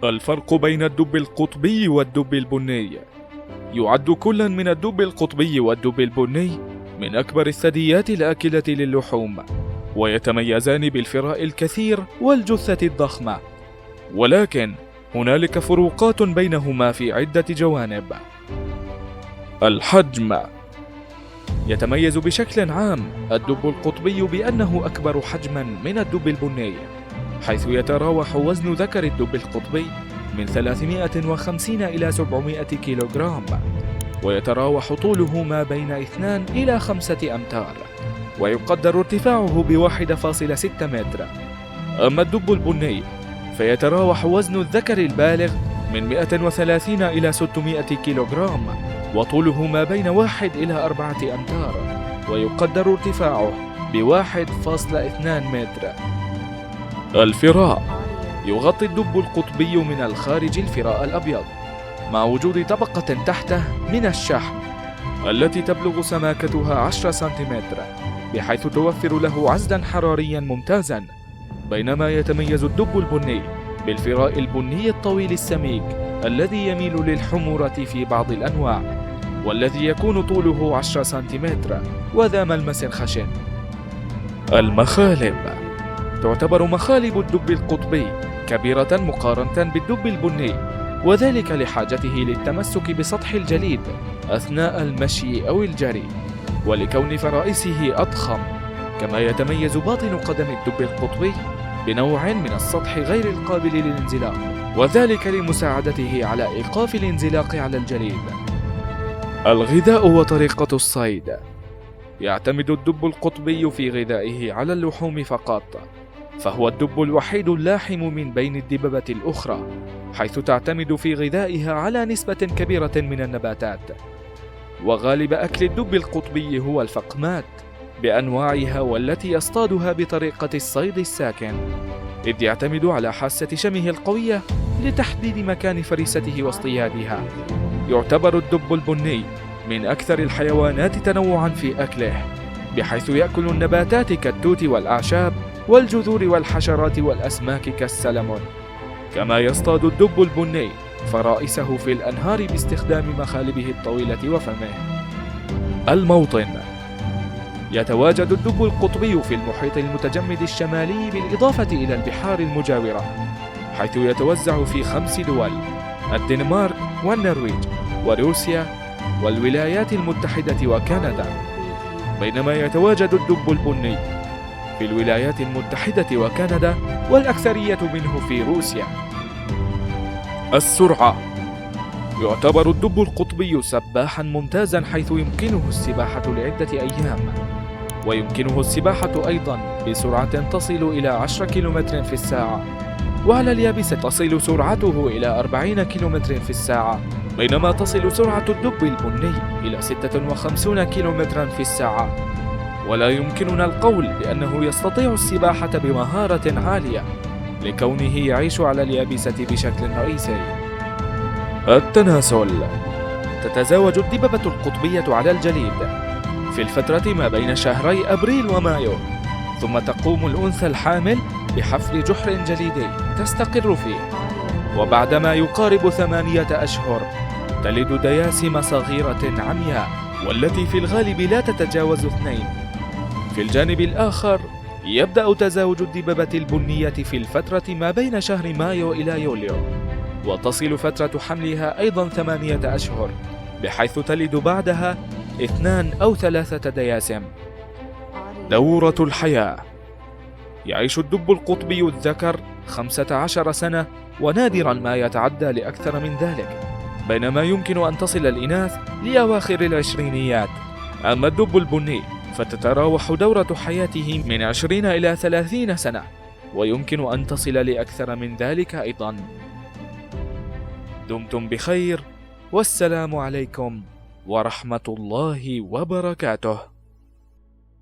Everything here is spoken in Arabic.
الفرق بين الدب القطبي والدب البني. يعد كل من الدب القطبي والدب البني من أكبر الثدييات الآكلة للحوم، ويتميزان بالفراء الكثير والجثة الضخمة، ولكن هنالك فروقات بينهما في عدة جوانب. الحجم. يتميز بشكل عام الدب القطبي بأنه أكبر حجما من الدب البني، حيث يتراوح وزن ذكر الدب القطبي من 350 إلى 700 كيلوغرام، ويتراوح طوله ما بين 2 إلى 5 أمتار، ويقدر ارتفاعه ب1.6 متر. أما الدب البني فيتراوح وزن الذكر البالغ من 130 إلى 600 كيلوغرام، وطوله ما بين 1 إلى 4 أمتار، ويقدر ارتفاعه ب1.2 متر. الفراء. يغطي الدب القطبي من الخارج الفراء الأبيض، مع وجود طبقة تحته من الشحم التي تبلغ سماكتها 10 سنتيمتر، بحيث توفر له عزلا حراريا ممتازا، بينما يتميز الدب البني بالفراء البني الطويل السميك الذي يميل للحمورة في بعض الأنواع، والذي يكون طوله 10 سنتيمتر وذا ملمس خشن. المخالب. تعتبر مخالب الدب القطبي كبيرة مقارنة بالدب البني، وذلك لحاجته للتمسك بسطح الجليد أثناء المشي أو الجري، ولكون فرائسه أضخم. كما يتميز باطن قدم الدب القطبي بنوع من السطح غير القابل للانزلاق، وذلك لمساعدته على إيقاف الانزلاق على الجليد. الغذاء وطريقة الصيد. يعتمد الدب القطبي في غذائه على اللحوم فقط، فهو الدب الوحيد اللاحم من بين الدببة الأخرى، حيث تعتمد في غذائها على نسبة كبيرة من النباتات. وغالب أكل الدب القطبي هو الفقمات بأنواعها، والتي يصطادها بطريقة الصيد الساكن، إذ يعتمد على حاسة شمه القوية لتحديد مكان فريسته واصطيادها. يعتبر الدب البني من أكثر الحيوانات تنوعا في أكله، بحيث يأكل النباتات كالتوت والأعشاب والجذور والحشرات والأسماك كالسلمون. كما يصطاد الدب البني فرائسه في الأنهار باستخدام مخالبه الطويلة وفمه. الموطن. يتواجد الدب القطبي في المحيط المتجمد الشمالي بالإضافة إلى البحار المجاورة، حيث يتوزع في 5 دول: الدنمارك والنرويج وروسيا والولايات المتحدة وكندا، بينما يتواجد الدب البني في الولايات المتحدة وكندا، والأكثرية منه في روسيا. السرعة. يعتبر الدب القطبي سباحا ممتازا، حيث يمكنه السباحة لعدة أيام، ويمكنه السباحة أيضا بسرعة تصل إلى 10 كيلومتر في الساعة، وعلى اليابسة تصل سرعته إلى 40 كيلومتر في الساعة، بينما تصل سرعة الدب البني إلى 56 كيلومترا في الساعة. ولا يمكننا القول بأنه يستطيع السباحة بمهارة عالية، لكونه يعيش على اليابسة بشكل رئيسي. التناسل. تتزاوج الدببة القطبية على الجليد في الفترة ما بين شهري أبريل ومايو، ثم تقوم الأنثى الحامل بحفر جحر جليدي تستقر فيه، وبعد ما يقارب 8 أشهر تلد دياسم صغيرة عمياء، والتي في الغالب لا تتجاوز 2. في الجانب الآخر يبدأ تزاوج الدببة البنية في الفترة ما بين شهر مايو إلى يوليو، وتصل فترة حملها أيضا 8 أشهر، بحيث تلد بعدها 2 أو 3 دياسم. دورة الحياة. يعيش الدب القطبي الذكر 15 سنة، ونادرا ما يتعدى لأكثر من ذلك، بينما يمكن أن تصل الإناث لأواخر العشرينيات. أما الدب البني فتتراوح دورة حياته من 20 إلى 30 سنة، ويمكن أن تصل لأكثر من ذلك أيضا. دمتم بخير، والسلام عليكم ورحمة الله وبركاته.